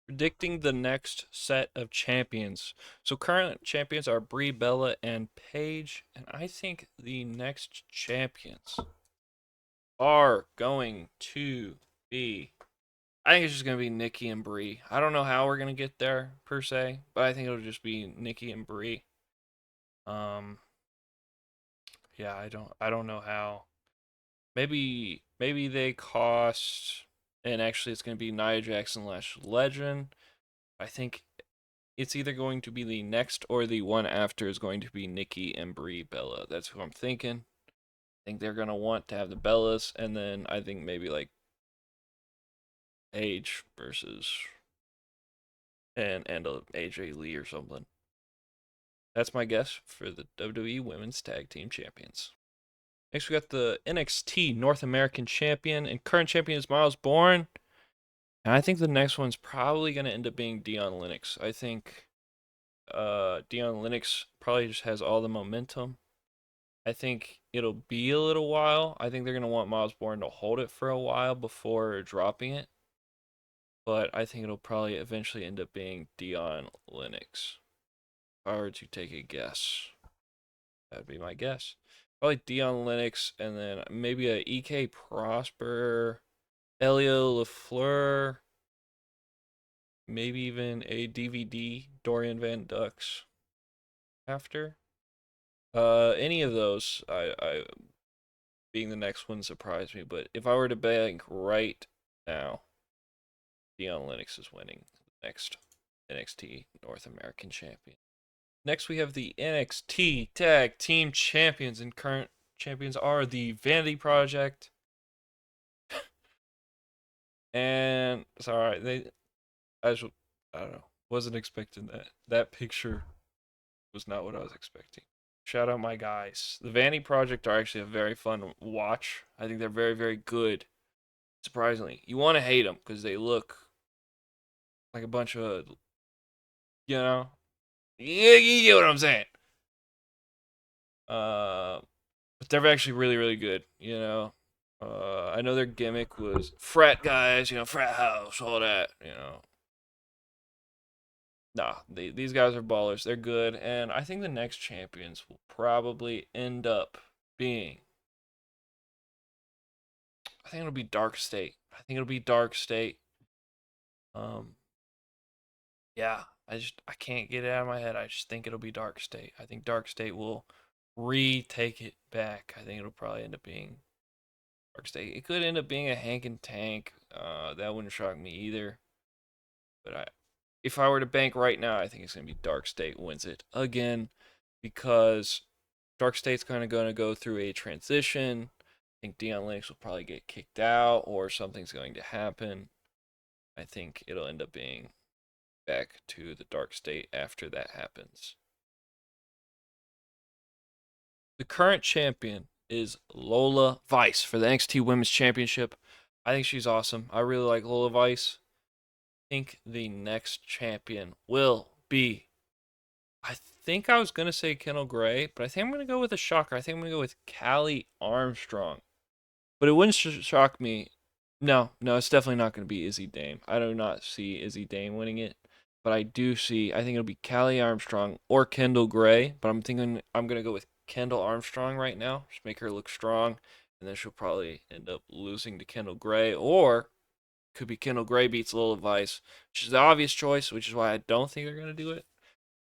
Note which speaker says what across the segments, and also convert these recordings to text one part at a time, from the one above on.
Speaker 1: Predicting the next set of champions. So current champions are Brie, Bella, and Paige, and I think the next champions are going to be. I think it's just gonna be Nikki and Brie. I don't know how we're gonna get there per se, but I think it'll just be Nikki and Brie. Um, yeah, I don't know how. Maybe they cost, and actually it's gonna be Nia Jackson Lash Legend. I think it's either going to be the next or the one after is going to be Nikki and Brie Bella. That's who I'm thinking. I think they're gonna want to have the Bellas, and then I think maybe like Paige versus and AJ Lee or something. That's my guess for the WWE Women's Tag Team Champions. Next, we got the NXT North American Champion, and current champion is Miles Bourne. And I think the next one's probably going to end up being Dion Lennox. I think Dion Lennox probably just has all the momentum. I think it'll be a little while. I think they're going to want Miles Bourne to hold it for a while before dropping it. But I think it'll probably eventually end up being Dion Lennox. If I were to take a guess, that'd be my guess. Probably Dion Lennox, and then maybe a EK Prosper, Elio LaFleur, maybe even a DVD Dorian Van Dux after. Any of those, I being the next one surprised me. But if I were to bank right now, Dion Lennox is winning the next NXT North American Champion. Next, we have the NXT Tag Team Champions, and current champions are the Vanity Project. And sorry, I don't know, wasn't expecting that. That picture was not what I was expecting. Shout out my guys. The Vanity Project are actually a very fun watch. I think they're very, very good. Surprisingly, you want to hate them because they look like a bunch of, you know, yeah, you get what I'm saying. Uh, but they're actually really, really good. I know their gimmick was frat guys, frat house, all that. Nah, these guys are ballers. They're good, and I think the next champions will probably end up being. I think it'll be Dark State. I think it'll be Dark State. Um, yeah, I can't get it out of my head. I just think it'll be Dark State. I think Dark State will retake it back. I think it'll probably end up being Dark State. It could end up being a Hank and Tank. That wouldn't shock me either. But if I were to bank right now, I think it's gonna be Dark State wins it again because Dark State's kind of going to go through a transition. I think Dion Lennox will probably get kicked out or something's going to happen. I think it'll end up being back to the Dark State after that happens. The current champion is Lola Vice for the NXT Women's Championship. I think she's awesome. I really like Lola Vice. I think the next champion will be. I think I was going to say Kendall Gray, but I think I'm going to go with a shocker. I think I'm going to go with Callie Armstrong. But it wouldn't shock me. No, no, it's definitely not going to be Izzy Dame. I do not see Izzy Dame winning it. But I do see, I think it'll be Callie Armstrong or Kendall Gray. But I'm thinking I'm going to go with Kendall Armstrong right now. Just make her look strong. And then she'll probably end up losing to Kendall Gray. Or could be Kendall Gray beats Lola Vice, which is the obvious choice, which is why I don't think they're going to do it.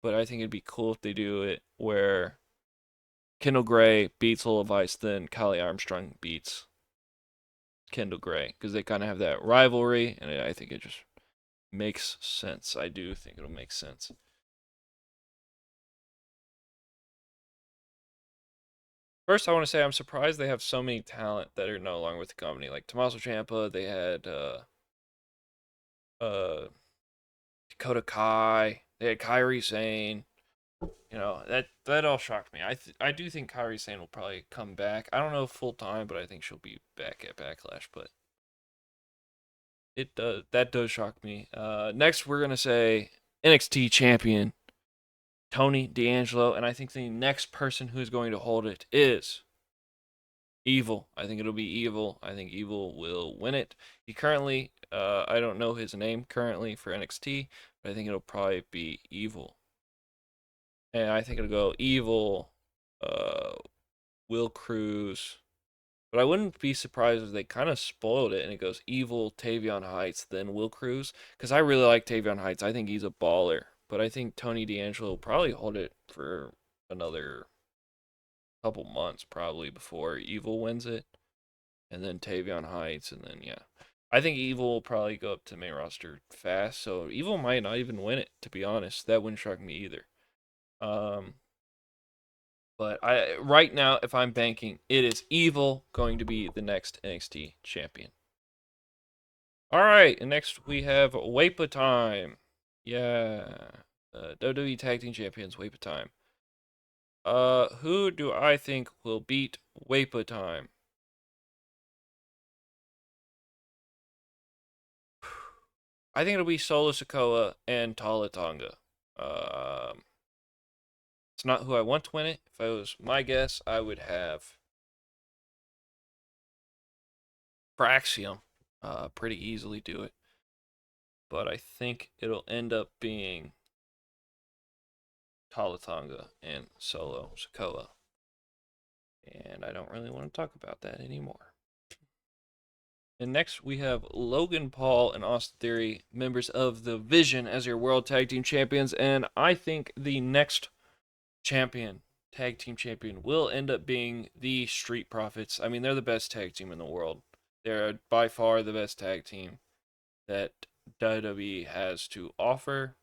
Speaker 1: But I think it'd be cool if they do it where Kendall Gray beats Lola Vice, then Callie Armstrong beats Kendall Gray because they kind of have that rivalry, and I think it just makes sense. I do think it'll make sense. First, I want to say I'm surprised they have so many talent that are no longer with the company. Like Tommaso Ciampa, they had uh Dakota Kai, they had Kyrie Sane. That all shocked me. I do think Kyrie Sane will probably come back. I don't know full time, but I think she'll be back at Backlash. But that does shock me. Next we're gonna say NXT champion Tony D'Angelo, and I think the next person who's going to hold it is Evil. I think it'll be Evil. I think Evil will win it. He currently, I don't know his name currently for NXT, but I think it'll probably be Evil. And I think it'll go Evil, uh, Will Cruz. But I wouldn't be surprised if they kind of spoiled it and it goes Evil, Tavion Heights, then Will Cruz. Because I really like Tavion Heights. I think he's a baller. But I think Tony D'Angelo will probably hold it for another couple months, probably, before Evil wins it. And then Tavion Heights. And then, yeah. I think Evil will probably go up to main roster fast. So Evil might not even win it, to be honest. That wouldn't shock me either. Um, But right now, if I'm banking, it is Evil going to be the next NXT champion. All right, and next we have Weepa Time. Yeah, WWE Tag Team Champions Weepa Time. Who do I think will beat Weepa Time? I think it'll be Solo Sikoa and Tala Tonga. It's not who I want to win it. If I was my guess, I would have Praxium. Pretty easily do it. But I think it'll end up being Tala Tonga and Solo Sikoa. And I don't really want to talk about that anymore. And next we have Logan Paul and Austin Theory, members of the Vision, as your World Tag Team Champions. And I think the next champion, tag team champion, will end up being the Street Profits. I mean, they're the best tag team in the world. They're by far the best tag team that WWE has to offer.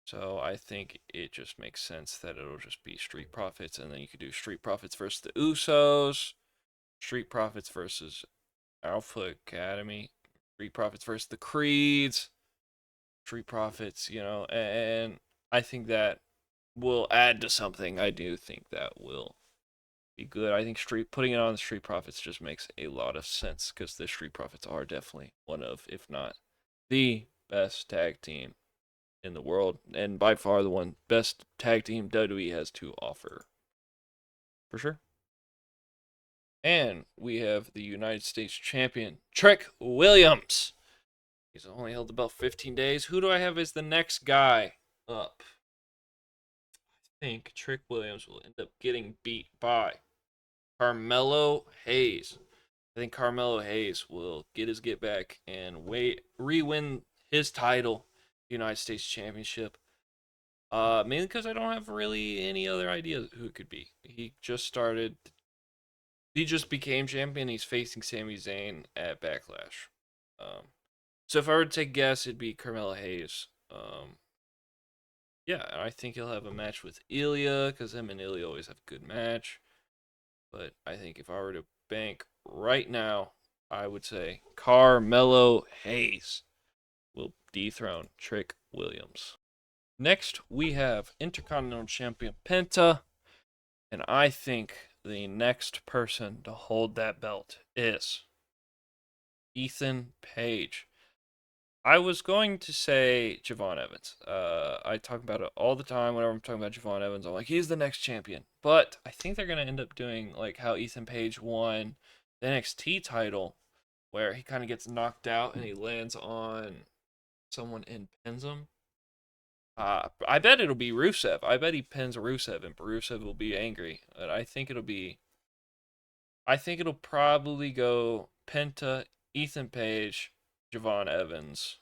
Speaker 1: So I think it just makes sense that it'll just be Street Profits, and then you could do Street Profits versus the Usos, Street Profits versus Alpha Academy, Street Profits versus the Creeds, Street Profits, and I think that will add to something. I do think that will be good. I think putting it on the Street Profits just makes a lot of sense because the Street Profits are definitely one of, if not the best tag team in the world, and by far the one best tag team WWE has to offer. For sure. And we have the United States champion, Trick Williams. He's only held the belt 15 days. Who do I have as the next guy up? I think Trick Williams will end up getting beat by Carmelo Hayes. I think Carmelo Hayes will get his get back and re-win his title, United States Championship. Mainly because I don't have really any other ideas who it could be. He just became champion. He's facing Sami Zayn at Backlash. So if I were to take a guess, it'd be Carmelo Hayes. Yeah, I think he'll have a match with Ilya because him and Ilya always have a good match. But I think if I were to bank right now, I would say Carmelo Hayes will dethrone Trick Williams. Next, we have Intercontinental Champion Penta, and I think the next person to hold that belt is Ethan Page. I was going to say Javon Evans. I talk about it all the time whenever I'm talking about Javon Evans. I'm like, he's the next champion. But I think they're going to end up doing like how Ethan Page won the NXT title, where he kind of gets knocked out and he lands on someone and pins him. I bet it'll be Rusev. I bet he pins Rusev, and Rusev will be angry. But I think it'll probably go Penta, Ethan Page, Javon Evans,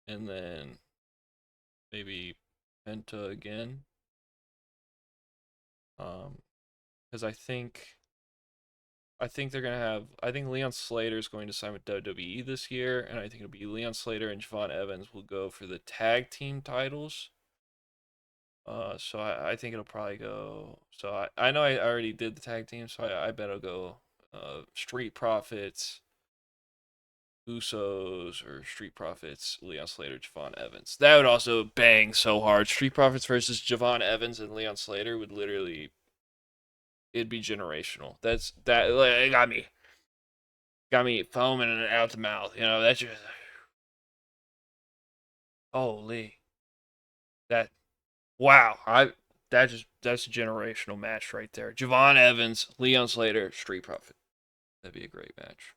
Speaker 1: and then maybe Penta again. Because I think they're gonna have. I think Leon Slater is going to sign with WWE this year, and I think it'll be Leon Slater and Javon Evans will go for the tag team titles. So I think it'll probably go. So I know I already did the tag team, so I bet it'll go Street Profits, Usos, or Street Profits, Leon Slater, Javon Evans. That would also bang so hard. Street Profits versus Javon Evans and Leon Slater would literally, it'd be generational. That like, got me foaming out the mouth. That's just holy. That wow. that's a generational match right there. Javon Evans, Leon Slater, Street Profit. That'd be a great match.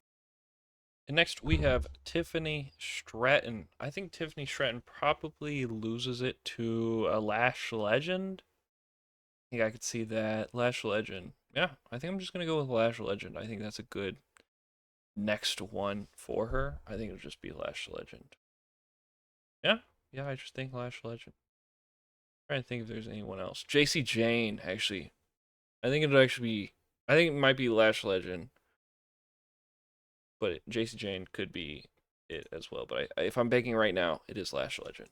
Speaker 1: And next we have Tiffany Stratton. I think Tiffany Stratton probably loses it to a Lash Legend. I think I could see that. Lash Legend. Yeah, I think I'm just gonna go with Lash Legend. I think that's a good next one for her. I think it'll just be Lash Legend. Yeah, yeah, I just think Lash Legend. I'm trying to think if there's anyone else. JC Jane, actually. I think it'll actually be. I think it might be Lash Legend, but JC Jane could be it as well. But if I'm banking right now, it is Lash Legend.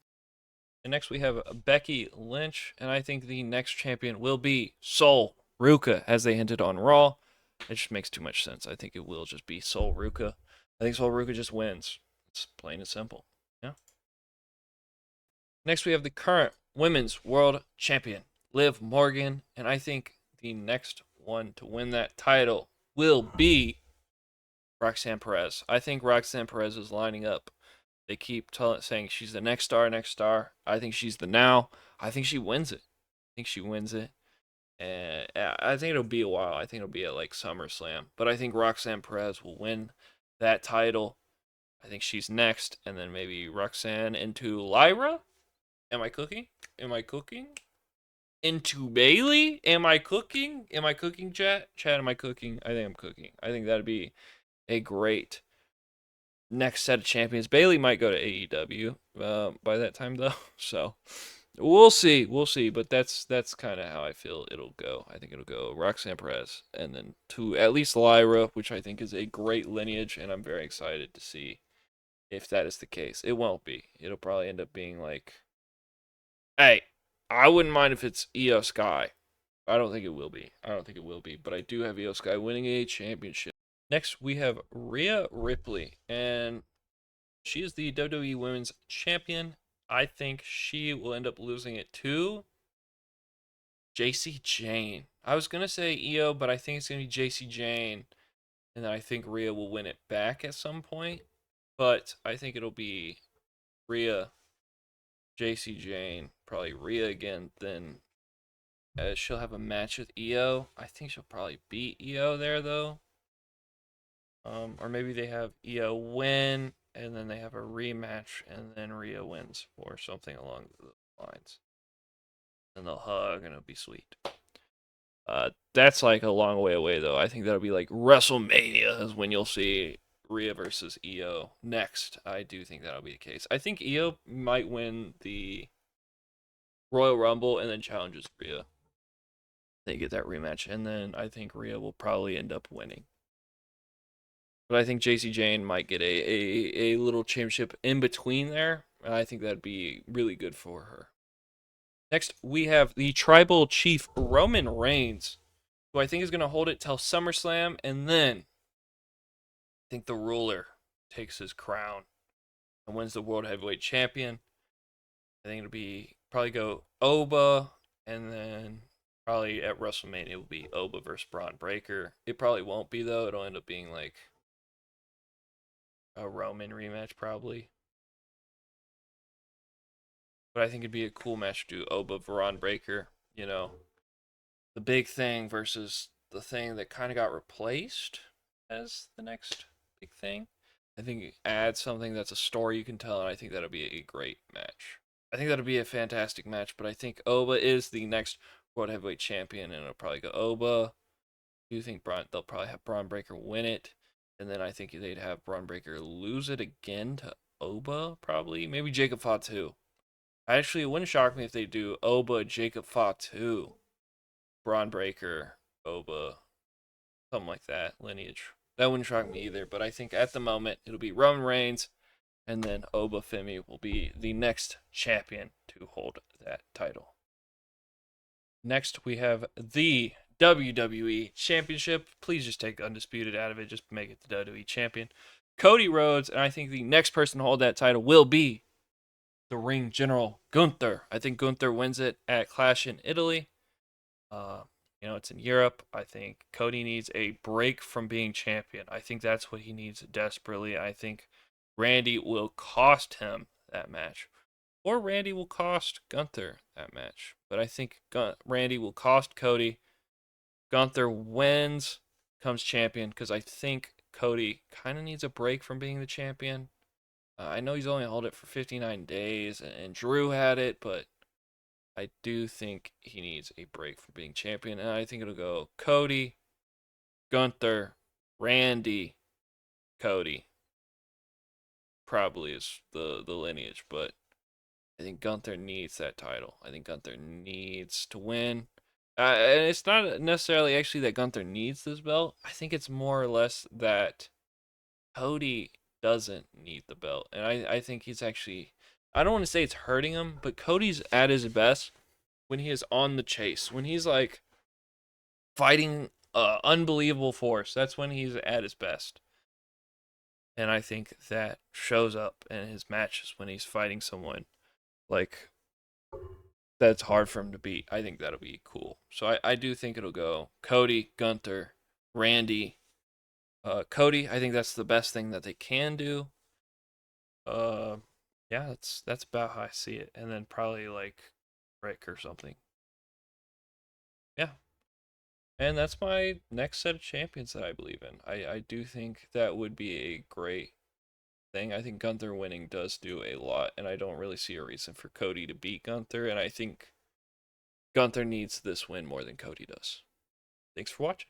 Speaker 1: And next we have Becky Lynch, and I think the next champion will be Sol Ruca, as they hinted on Raw. It just makes too much sense. I think it will just be Sol Ruca. I think Sol Ruca just wins. It's plain and simple. Yeah. Next we have the current Women's World Champion, Liv Morgan, and I think the next one to win that title will be Roxanne Perez. I think Roxanne Perez is lining up. They keep saying she's the next star, next star. I think she's the now. I think she wins it. I think she wins it. And I think it'll be a while. I think it'll be at like SummerSlam. But I think Roxanne Perez will win that title. I think she's next. And then maybe Roxanne into Lyra. Am I cooking? Am I cooking? Into Bayley? Am I cooking? Am I cooking, chat? Chat, am I cooking? I think I'm cooking. I think that'd be a great next set of champions. Bayley might go to AEW by that time, though. So we'll see. We'll see. But that's kind of how I feel it'll go. I think it'll go Roxanne Perez and then to at least Lyra, which I think is a great lineage. And I'm very excited to see if that is the case. It won't be. It'll probably end up being like, hey, I wouldn't mind if it's Io Sky. I don't think it will be. I don't think it will be. But I do have Io Sky winning a championship. Next, we have Rhea Ripley, and she is the WWE Women's Champion. I think she will end up losing it to JC Jane. I was going to say Io, but I think it's going to be JC Jane, and then I think Rhea will win it back at some point. But I think it'll be Rhea, JC Jane, probably Rhea again, then she'll have a match with Io. I think she'll probably beat Io there, though. Or maybe they have Io win, and then they have a rematch, and then Rhea wins, or something along those lines. And they'll hug, and it'll be sweet. That's like a long way away, though. I think that'll be like WrestleMania is when you'll see Rhea versus Io next. I do think that'll be the case. I think Io might win the Royal Rumble and then challenges Rhea. They get that rematch, and then I think Rhea will probably end up winning. But I think JC Jane might get a little championship in between there. And I think that'd be really good for her. Next, we have the Tribal Chief Roman Reigns, who I think is going to hold it till SummerSlam. And then I think the ruler takes his crown and wins the World Heavyweight Champion. I think it'll be probably go Oba, and then probably at WrestleMania it will be Oba versus Braun Breaker. It probably won't be, though. It'll end up being like a Roman rematch, probably. But I think it'd be a cool match to do Oba Braun Breaker. You know, the big thing versus the thing that kind of got replaced as the next big thing. I think it adds something that's a story you can tell, and I think that'll be a great match. I think that'll be a fantastic match, but I think Oba is the next World Heavyweight Champion, and it'll probably go Oba. I do think they'll probably have Braun Breaker win it. And then I think they'd have Braun Breaker lose it again to Oba, probably. Maybe Jacob Fatu. Actually, it wouldn't shock me if they do Oba, Jacob Fatu, Braun Breaker, Oba, something like that, lineage. That wouldn't shock me either, but I think at the moment it'll be Roman Reigns, and then Oba Femi will be the next champion to hold that title. Next, we have the WWE Championship. Please just take Undisputed out of it. Just make it the WWE Champion. Cody Rhodes, and I think the next person to hold that title will be the Ring General Gunther. I think Gunther wins it at Clash in Italy. It's in Europe. I think Cody needs a break from being champion. I think that's what he needs desperately. I think Randy will cost him that match. or Randy will cost Gunther that match. But I think Randy will cost Cody. Gunther wins, comes champion, because I think Cody kind of needs a break from being the champion. I know he's only held it for 59 days, and Drew had it, but I do think he needs a break from being champion. And I think it'll go Cody, Gunther, Randy, Cody. Probably is the lineage, but I think Gunther needs that title. I think Gunther needs to win. And it's not necessarily actually that Gunther needs this belt. I think it's more or less that Cody doesn't need the belt. And I think he's actually, I don't want to say it's hurting him, but Cody's at his best when he is on the chase. When he's like fighting unbelievable force, that's when he's at his best. And I think that shows up in his matches when he's fighting someone like that's hard for him to beat. I think that'll be cool. So I do think it'll go Cody, Gunther, Randy, Cody. I think that's the best thing that they can do. Uh, yeah, that's about how I see it. And then probably like Rick or something. Yeah. And that's my next set of champions that I believe in. I do think that would be a great thing. I think Gunther winning does do a lot, and I don't really see a reason for Cody to beat Gunther. And I think Gunther needs this win more than Cody does. Thanks for watching.